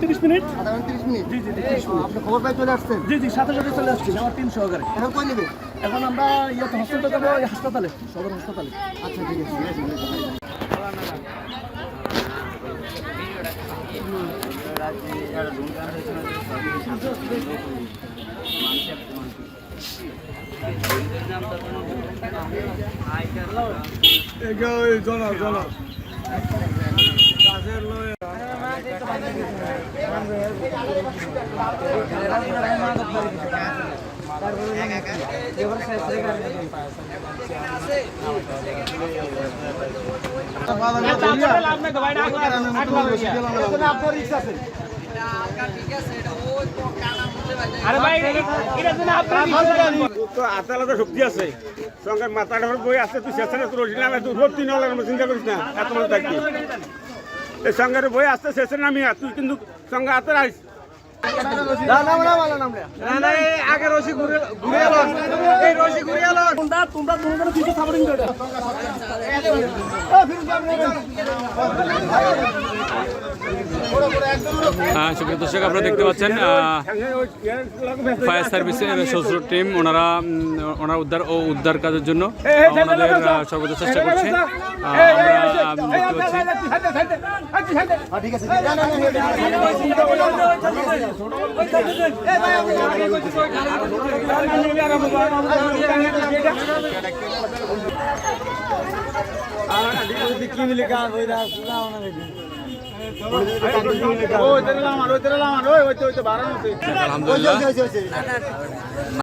30 minute. জি জি 30 minute. আপনি খবর পাই চলে আসছেন? জি জি সাথে সাথে চলে আসছি আমার টিম সহকারে। এখন কই নেবে? এখন আমরা হসপিটালে যাবো, হাসপাতালে, সদর হাসপাতালে। আচ্ছা ঠিক আছে। আতালাতে শক্তি আছে সঙ্গে মাথাটা বই আছে তুই শেষ না তোর রোড তিন চিন্তা করিস না এত মানুষ থাকবি এই সঙ্গের বই আসতে শেষ নামি তুই কিন্তু সঙ্গে হাতে রাখিস আগে রশি ঘুরে এই রশি ঘুরে তোমরা কিছু সাপোর্টিং করো। সুপ্রিয় দর্শক, আপনারা দেখতে পাচ্ছেন ফায়ার সার্ভিসের শ্বশুর টিম ওনারা উদ্ধার কাজের জন্য ওনাদের সর্বোচ্চ চেষ্টা করছে। আলহামদুলিল্লাহ।